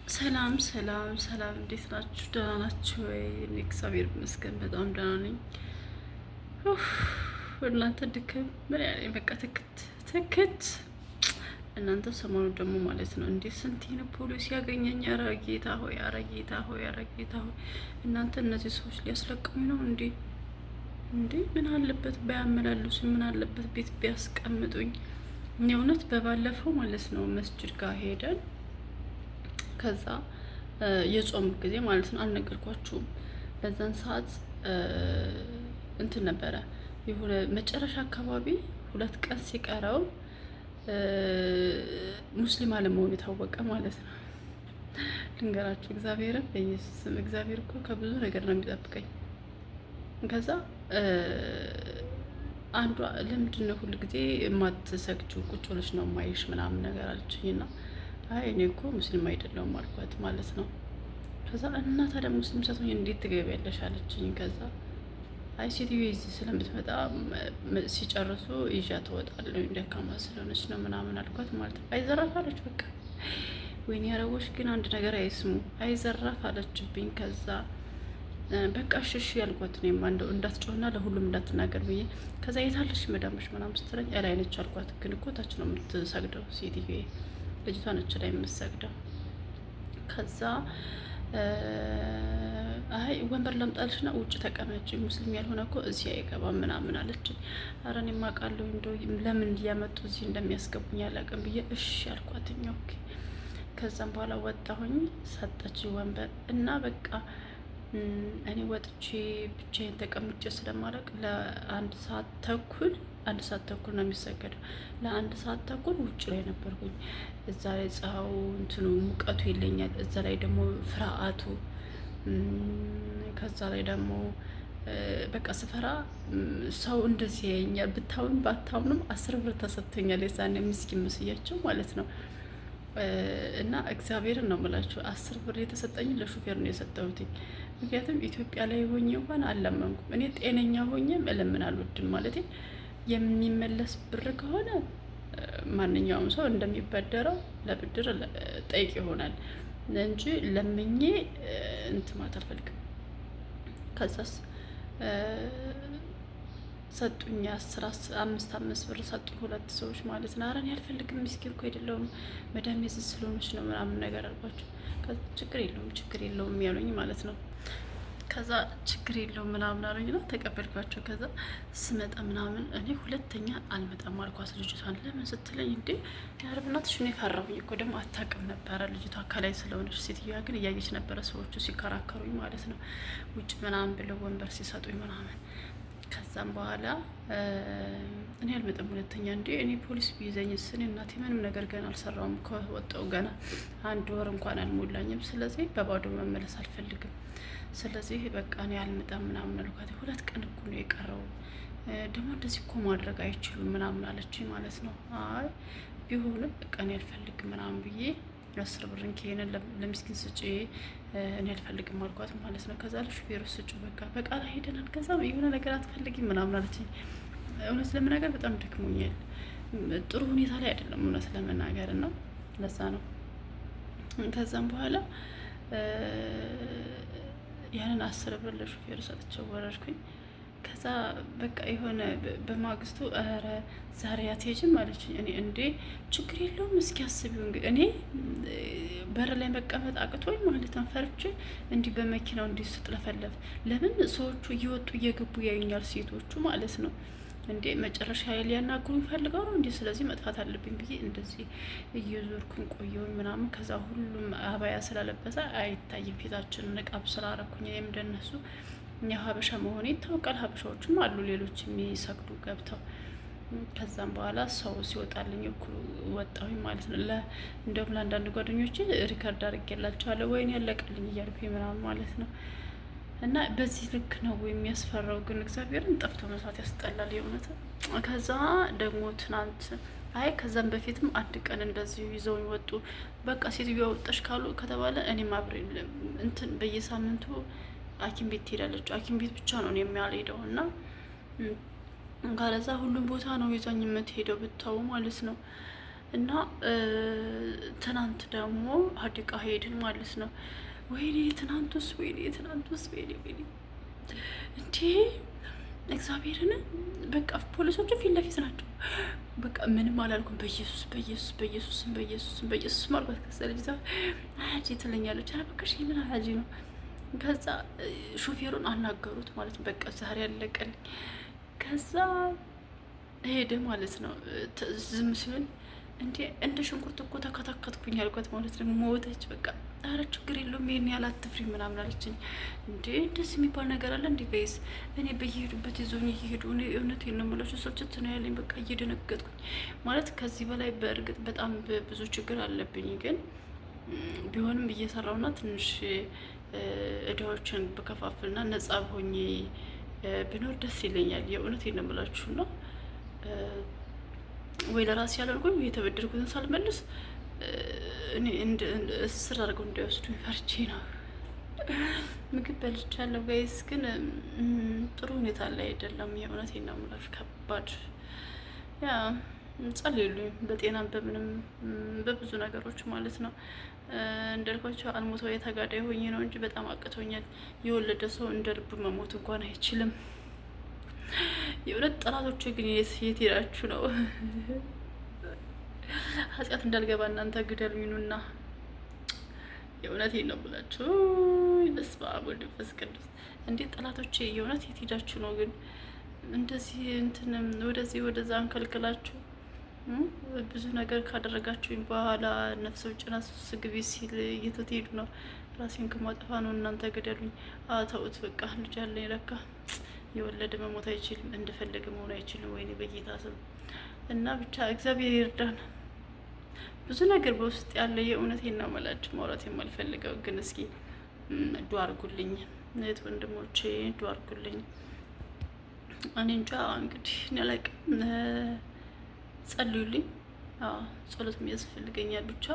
ሰላም ሰላም ሰላም፣ እንዴት ናችሁ? ደህና ናችሁ ወይ? እኔ እግዚአብሔር ይመስገን በጣም ደህና ነኝ። ኡፍ እናንተ ድክም ምን ያለኝ በቃ ትክት ትክት። እናንተ ሰሞኑ ደግሞ ማለት ነው እንዴ ስንት ነው ፖሊስ ያገኘኝ? ኧረ ጌታ ሆይ፣ ኧረ ጌታ ሆይ፣ ኧረ ጌታ ሆይ። እናንተ እነዚህ ሰዎች ሊያስለቅሙኝ ነው እንዴ? እንዴ ምን አለበት ባያመላልሱኝ? ምን አለበት ቤት ቢያስቀምጡኝ? እኔ እውነት በባለፈው ማለት ነው መስጅድ ጋር ሄደን ከዛ የጾም ጊዜ ማለት ነው አልነገርኳችሁም። በዛን ሰዓት እንትን ነበረ የሆነ መጨረሻ አካባቢ 2 ቀን ሲቀረው ሙስሊም አለመሆኑ የታወቀ ማለት ነው። ልንገራችሁ እግዚአብሔርን በኢየሱስም እግዚአብሔር እኮ ከብዙ ነገር ነው የሚጠብቀኝ። ከዛ አንዷ ለምንድን ነው ሁሉ ጊዜ የማትሰግጂው ቁጭ ብለሽ ነው የማይሽ ምናምን ነገር አለችኝና አይ እኔ እኮ ሙስሊም አይደለሁም አልኳት ማለት ነው። ከዛ እና ታዲያ ሙስሊም ሳትሆኝ እንዴት ትገቢያለሽ አለችኝ። ከዛ አይ ሴትዮ እዚህ ስለምትመጣ ሲጨርሱ ይዣ ትወጣለሁ ደካማ ስለሆነች ነው ምናምን አልኳት ማለት ነው። አይዘራፍ አለች በቃ። ወይኔ አረቦች ግን አንድ ነገር አይስሙ። አይዘራፍ አለችብኝ። ከዛ በቃ እሺ ያልኳት እኔማ እንደው እንዳትጮህና ለሁሉም እንዳትናገር ብዬ ከዛ የታለች መዳምሽ ምናምን ስትለኝ እላይ ነች አልኳት። ግን እኮ ታች ነው የምትሰግደው ሴትዮ ልጅቷ ነች ላይ የምትሰግደው። ከዛ አይ ወንበር ላምጣልሽና ውጭ ተቀመጭ፣ ሙስሊም ያልሆነ እኮ እዚህ አይገባም ምናምን አለችኝ። ኧረ እኔ የማውቃለሁ እንደው ለምን እያመጡ እዚህ እንደሚያስገቡኝ አላውቅም ብዬ እሺ አልኳትኝ። ኦኬ። ከዛም በኋላ ወጣሁኝ፣ ሰጠች ወንበር እና በቃ እኔ ወጥቼ ብቻዬን ተቀምጬ ስለማለቅ አንድ ሰዓት ተኩል ነው የሚሰገደው። ለ1 ሰዓት ተኩል ውጭ ላይ ነበርኩኝ። እዛ ላይ ፀሐዩ እንትኑ ሙቀቱ ይለኛል፣ እዛ ላይ ደግሞ ፍርሃቱ፣ ከዛ ላይ ደግሞ በቃ ስፈራ ሰው እንደዚህ ያየኛል። ብታውን ባታምኑም 10 ብር ተሰጥቶኛል የዛኔ ምስኪን መስያቸው ማለት ነው። እና እግዚአብሔርን ነው የምላችሁ 10 ብር የተሰጠኝ ለሹፌር ነው የሰጠሁትኝ። ምክንያቱም ኢትዮጵያ ላይ ሆኜ እንኳን አልለመንኩም። እኔ ጤነኛ ሆኜም እለምን አልወድም ማለት የሚመለስ ብር ከሆነ ማንኛውም ሰው እንደሚበደረው ለብድር ጠይቅ ይሆናል እንጂ ለምኜ እንትን ማለት አልፈልግም። ከዛስ ሰጡኝ 5 ብር ሰጡኝ 2 ሰዎች ማለት ነው። ኧረ እኔ አልፈልግም ምስኪን እኮ አይደለሁም መዳሜ እዚህ ስለሆነች ነው ምናምን ነገር አልኳቸው። ችግር የለውም ያሉኝ ማለት ነው። ከዛ ችግር የለውም ምናምን አሉኝ ነው ተቀበልኳቸው። ከዛ ስመጣ ምናምን እኔ ሁለተኛ አልመጣም አልኳት ልጅቷን። ለምን ስትለኝ እንዴ ያረብናትሽ እኔ ፈራሁኝ እኮ ደግሞ አታውቅም ነበረ ልጅቷ ከላይ ስለሆነች። ሴትዮዋ ግን እያየች ነበረ ሰዎቹ ሲከራከሩኝ ማለት ነው፣ ውጭ ምናምን ብለው ወንበር ሲሰጡኝ ምናምን። ከዛም በኋላ እኔ አልመጣም ሁለተኛ። እንዴ እኔ ፖሊስ ቢይዘኝ ስኔ እናቴ ምንም ነገር ገና አልሰራውም ከወጣው ገና 1 ወር እንኳን አልሞላኝም። ስለዚህ በባዶ መመለስ አልፈልግም። ስለዚህ በቃ እኔ አልመጣም ምናምን አልኳት። 2 ቀን እኮ ነው የቀረው ደግሞ እንደዚህ እኮ ማድረግ አይችሉም ምናምን አለችኝ ማለት ነው። አይ ቢሆንም በቃ እኔ አልፈልግም ምናምን ብዬ 10 ብርን ከሄነን ለምስኪን ስጪ እኔ አልፈልግም አልኳት ማለት ነው። ከዛ ለሹፌሩ ስጪ በቃ በቃላ ሄደናል። ከዛ የሆነ ነገር አትፈልጊም ምናምን አለችኝ። እውነት ለመናገር በጣም ደክሞኛል። ጥሩ ሁኔታ ላይ አይደለም እውነት ለመናገር እና ለዛ ነው። ከዛም በኋላ ያንን 10 ብር ለሹፌሩ ሰጥቼው ወረድኩኝ። ከዛ በቃ የሆነ በማግስቱ ኧረ ዛሬ አትሄጂም አለችኝ። እኔ እንዴ ችግር የለውም እስኪ አስቢው እንግዲህ እኔ በር ላይ መቀመጥ አቅቶኝ ማለት ነው ፈርቼ እንዲህ በመኪናው እንዲህ ስትለፈለፍ። ለምን ሰዎቹ እየወጡ እየገቡ ያዩኛል ሴቶቹ ማለት ነው። እንዴ መጨረሻ ሊያናግሩ ይፈልገው ነው እንዴ? ስለዚህ መጥፋት አለብኝ ብዬ እንደዚህ እየዞርኩኝ ቆየሁኝ ምናምን። ከዛ ሁሉም አባያ ስላለበሰ አይታይም ፊታችን ንቃብ ስላረኩኝ እኔም እንደነሱ ሀበሻ መሆኔ ይታወቃል። ሀበሻዎችም አሉ ሌሎች የሚሰግዱ ገብተው። ከዛም በኋላ ሰው ሲወጣልኝ እኩል ወጣሁኝ ማለት ነው። እንደውም ለአንዳንድ ጓደኞቼ ሪከርድ አድርጌላቸዋለሁ ወይኔ ያለቀልኝ እያልኩኝ ምናምን ማለት ነው። እና በዚህ ልክ ነው የሚያስፈራው። ግን እግዚአብሔርን ጠፍቶ መስራት ያስጠላል የእውነት። ከዛ ደግሞ ትናንት ከዛም በፊትም 1 ቀን እንደዚሁ ይዘውኝ ወጡ። በቃ ሴትዮዋ ወጣሽ ካሉ ከተባለ እኔም አብሬ እንትን በየሳምንቱ ሐኪም ቤት ትሄዳለች። ሐኪም ቤት ብቻ ነው የሚያልሄደው እና ካለዛ ሁሉም ቦታ ነው ይዛኝ የምትሄደው ብታው ማለት ነው። እና ትናንት ደግሞ ሀዲቃ ሄድን ማለት ነው። ወይኔ ትናንቱስ፣ ወይኔ ትናንቱስ፣ ወይኔ ወይኔ እንዴ እግዚአብሔርን በቃ ፖሊሶቹ ፊት ለፊት ናቸው። በቃ ምንም አላልኩም። በኢየሱስ በኢየሱስ በኢየሱስም በኢየሱስም በኢየሱስ ማልኳት። ከዛ ልጅቷ ሀጂ ትለኛለች። ኧረ በቃ ምን ሀጂ ነው። ከዛ ሾፌሩን አናገሩት ማለት ነው። በቃ ዛሬ አለቀልኝ። ከዛ ሄደ ማለት ነው። ዝም ሲሆን እንደ ሽንኩርት እኮ ተከታከትኩኝ አልኳት ማለት ነው። ሞተች በቃ። ኧረ ችግር የለውም ይሄን ያህል አትፍሪ ምናምን አለችኝ። እንደዚህ የሚባል ነገር አለ እንዴ ጋይስ? እኔ በየሄዱበት ይዞኝ እየሄዱ እኔ እውነቴን ነው የምላቸው ሰልችት ነው ያለኝ። በቃ እየደነገጥኩኝ ማለት ከዚህ በላይ በእርግጥ በጣም ብዙ ችግር አለብኝ፣ ግን ቢሆንም እየሰራውና ትንሽ እዳዎችን በከፋፍልና ነጻ ሆኜ ብኖር ደስ ይለኛል። የእውነቴን ነው የምላችሁ ነው ወይ ለራሴ ያላልኩኝ የተበደርኩትን ሳልመልስ እኔ እስር አድርገው እንዳይወስዱኝ ፈርቼ ነው። ምግብ በልቻለሁ ጋይስ፣ ግን ጥሩ ሁኔታ ላይ አይደለም። የእውነቴን ነው የምላችሁ ከባድ ያ ጸልዩልኝ፣ በጤናም በምንም በብዙ ነገሮች ማለት ነው። እንዳልኳቸው አልሞተው የተጋዳይ ሆኜ ነው እንጂ በጣም አቅቶኛል። የወለደ ሰው እንደ ልቡ መሞት እንኳን አይችልም። የእውነት ጠላቶች ግን የት ሄዳችሁ ነው? ኃጢአት እንዳልገባ እናንተ ግደሉኝና የእውነት ነው ብላችሁ በስመ አብ ወወልድ ወመንፈስ ቅዱስ። እንዴት ጠላቶቼ የእውነት የት ሄዳችሁ ነው ግን እንደዚህ እንትንም ወደዚህ ወደዛ አንከልክላችሁ ብዙ ነገር ካደረጋችሁኝ በኋላ ነፍሰ ውጭና ስግቢ ሲል እየተሄዱ ነው። ራሴን ከማጠፋ ነው እናንተ ግደሉኝ። ተውት በቃ ልጅ አለኝ ለካ። የወለደ መሞት አይችልም፣ እንደፈለገ መሆን አይችልም። ወይኔ በጌታ ስም እና ብቻ እግዚአብሔር ይርዳን። ብዙ ነገር በውስጥ ያለ የእውነቴን ነው የምላችሁ ማውራት የማልፈልገው ግን እስኪ ዱአ አድርጉልኝ እህት ወንድሞቼ፣ ዱአ አድርጉልኝ። እኔ እንጃ እንግዲህ አላውቅም፣ ጸልዩልኝ። ጸሎት የሚያስፈልገኛል ብቻ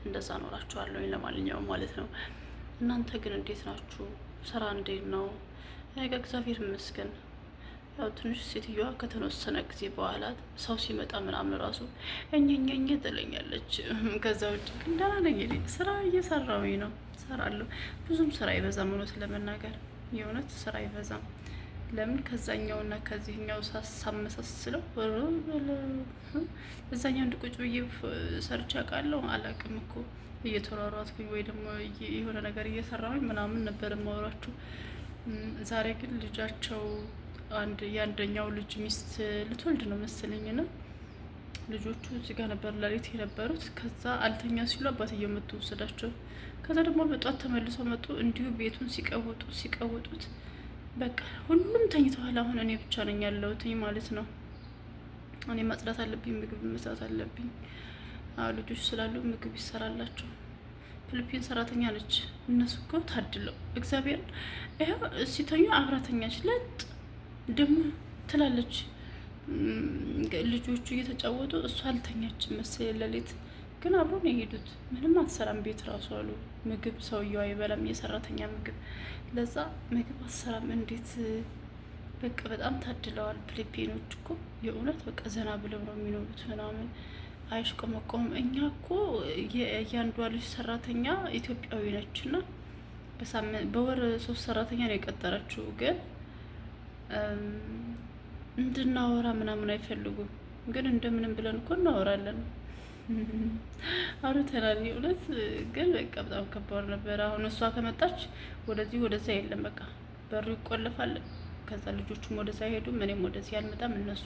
እንደዛ ኖራችኋለሁ። ለማንኛውም ማለት ነው እናንተ ግን እንዴት ናችሁ? ስራ እንዴት ነው? እግዚአብሔር ይመስገን። ያው ትንሽ ሴትዮዋ ከተወሰነ ጊዜ በኋላ ሰው ሲመጣ ምናምን ራሱ እኛኛኛ ትለኛለች። ከዛ ውጭ ግን ደህና ነኝ። ስራ እየሰራሁኝ ነው፣ እሰራለሁ። ብዙም ስራ አይበዛም፣ እውነት ለመናገር የእውነት ስራ አይበዛም። ለምን ከዛኛውና ከዚህኛው ሳመሳስለው እዛኛው እንድቁጭ ብዬ ሰርቼ አውቃለሁ። አላውቅም እኮ እየተሯሯጥኩኝ ወይ ደግሞ የሆነ ነገር እየሰራሁኝ ምናምን ነበር የማወራችሁ። ዛሬ ግን ልጃቸው የአንደኛው ልጅ ሚስት ልትወልድ ነው መሰለኝ ና ልጆቹ እዚህ ጋር ነበር ሌሊት የነበሩት። ከዛ አልተኛ ሲሉ አባትየው መጡ ወሰዳቸው። ከዛ ደግሞ በጧት ተመልሰው መጡ። እንዲሁ ቤቱን ሲቀውጡት በቃ ሁሉም ተኝተዋል። አሁን እኔ ብቻ ነኝ ያለሁት ማለት ነው። እኔ ማጽዳት አለብኝ፣ ምግብ መስራት አለብኝ። ልጆች ስላሉ ምግብ ይሰራላቸው። ፊሊፒን ሰራተኛ ነች። እነሱ እኮ ታድለው እግዚአብሔር ይኸው ሲተኙ አብራተኛች ለጥ ደግሞ ትላለች። ልጆቹ እየተጫወቱ እሷ አልተኛችም መሰለኝ ሌሊት። ግን አብሮ ነው የሄዱት። ምንም አትሰራም ቤት ራሱ አሉ። ምግብ ሰውየው አይበላም፣ የሰራተኛ ምግብ። ለዛ ምግብ አትሰራም። እንዴት በቃ በጣም ታድለዋል። ፊሊፒኖች እኮ የእውነት በቃ ዘና ብለው ነው የሚኖሩት ምናምን አይሽቆመቆም። እኛ እኮ የአንዷ ልጅ ሰራተኛ ኢትዮጵያዊ ነች እና በወር 3 ሰራተኛ ነው የቀጠረችው። ግን እንድናወራ ምናምን አይፈልጉም። ግን እንደምንም ብለን እኮ እናወራለን። አውርተናል እውነት። ግን በቃ በጣም ከባድ ነበር። አሁን እሷ ከመጣች ወደዚህ ወደዛ የለም፣ በቃ በሩ ይቆለፋል። ከዛ ልጆቹም ወደዛ አይሄዱም፣ እኔም ወደዚህ አልመጣም። እነሱ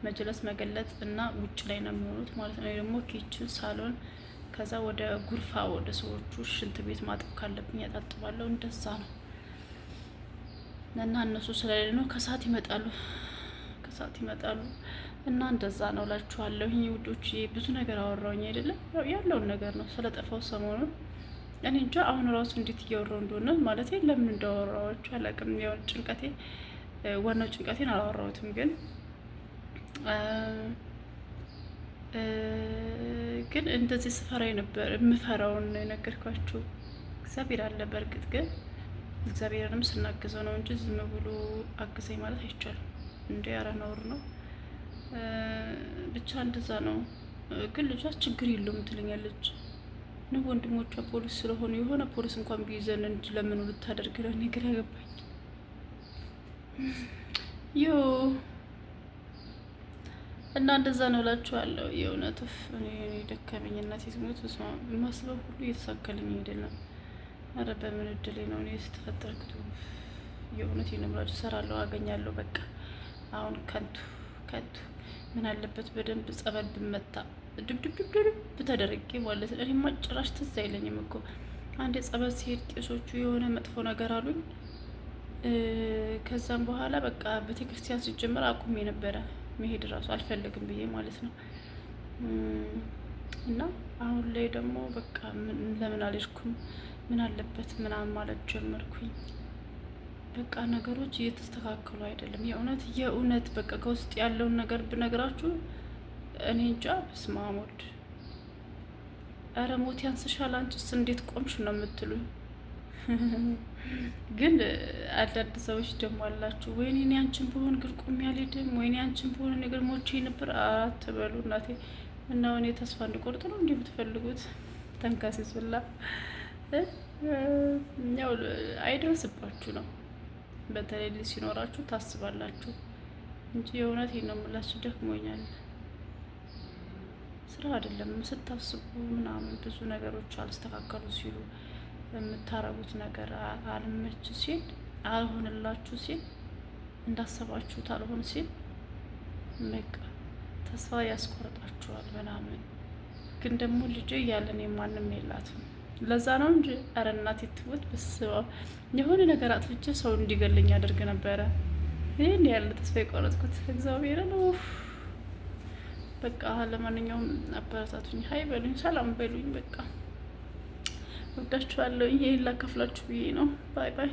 መጀለስ መገለጥ እና ውጭ ላይ ነው የሚሆኑት ማለት ነው። ደግሞ ኪችን፣ ሳሎን፣ ከዛ ወደ ጉርፋ ወደ ሰዎቹ ሽንት ቤት ማጠብ ካለብኝ ያጣጥባለሁ። እንደዛ ነው እና እነሱ ስለሌለ ነው ከሰዓት ይመጣሉ እና እንደዛ ነው እላችኋለሁ። ውዶች ብዙ ነገር አወራሁኝ አይደለም፣ ያለውን ነገር ነው ስለጠፋው ሰሞኑን። እኔ እንጃ አሁን ራሱ እንዴት እያወራሁ እንደሆነ ማለት ለምን እንዳወራኋቸው አላውቅም። ያው ጭንቀቴ ዋናው ጭንቀቴን አላወራሁትም፣ ግን እንደዚህ ስፈራ ነበር የምፈራውን ነው የነገርኳችሁ። እግዚአብሔር አለ በእርግጥ ግን እግዚአብሔርንም ስናግዘው ነው እንጂ ዝም ብሎ አግዘኝ ማለት አይቻልም። እንደ ያረ ነውር ነው። ብቻ እንደዛ ነው። ግን ልጇ ችግር የለውም ትለኛለች። ነው ወንድሞቿ ፖሊስ ስለሆኑ የሆነ ፖሊስ እንኳን ቢይዘን እንጂ ለምን ልታደርግ ነው? እኔ ግራ ገባኝ። ዮ እና እንደዛ ነው እላችኋለሁ። የእውነት እኔ ደከመኝ። እናቴ ትሞት ማስበው ሁሉ እየተሳካልኝ አይደለም። ኧረ በምን እድሌ ነው እኔ ስትፈጠርኩት። የእውነት ነው የምላችሁ እሰራለሁ፣ አገኛለሁ። በቃ አሁን ከንቱ ምን አለበት በደንብ ጸበል ብመታ ድብድብድብድብ ተደረጌ ማለት ነው። እኔማ ጭራሽ ትዝ አይለኝም እኮ አንድ የጸበል ሲሄድ ቄሶቹ የሆነ መጥፎ ነገር አሉኝ። ከዛም በኋላ በቃ ቤተክርስቲያን ሲጀምር አቁሜ ነበረ መሄድ እራሱ አልፈልግም ብዬ ማለት ነው። እና አሁን ላይ ደግሞ በቃ ለምን አልሄድኩም ምን አለበት ምናምን ማለት ጀመርኩኝ። በቃ ነገሮች እየተስተካከሉ አይደለም። የእውነት በቃ ከውስጥ ያለውን ነገር ብነግራችሁ እኔ እንጃ። በስመ አብ ወልድ። ኧረ ሞት ያንስሻል አንቺስ እንዴት ቆምሽ ነው የምትሉኝ። ግን አንዳንድ ሰዎች ደግሞ አላችሁ፣ ወይኔ እኔ አንቺን ብሆን ግን ቆሜ አልሄድም፣ ወይኔ አንቺን ብሆን ነገር ሞቼ ነበር አትበሉ እናቴ። እና እኔ ተስፋ እንድቆርጥ ነው እንዲህ የምትፈልጉት? ተንካሴስ ብላ ያው አይደርስባችሁ ነው። በተለይ ልጅ ሲኖራችሁ ታስባላችሁ እንጂ የእውነት ነው የምላችሁ። ደክሞኛል። ስራ አይደለም ስታስቡ ምናምን ብዙ ነገሮች አልስተካከሉ ሲሉ የምታረጉት ነገር አልመች ሲል አልሆንላችሁ ሲል እንዳሰባችሁት አልሆን ሲል በቃ ተስፋ ያስቆርጣችኋል ምናምን። ግን ደግሞ ልጅ እያለን የማንም የላትም። ለዛ ነው እንጂ ኧረ እናቴ ትሙት በስባ የሆነ ነገር አጥፍቼ ሰው እንዲገለኝ ያደርግ ነበረ። ይሄን ያለ ተስፋ የቆረጥኩት እግዚአብሔር ነው። በቃ ለማንኛውም አበረታቱኝ፣ ሀይ በሉኝ፣ ሰላም በሉኝ። በቃ ወዳችኋለሁ። ይሄን ላካፍላችሁ ብዬ ነው። ባይ ባይ።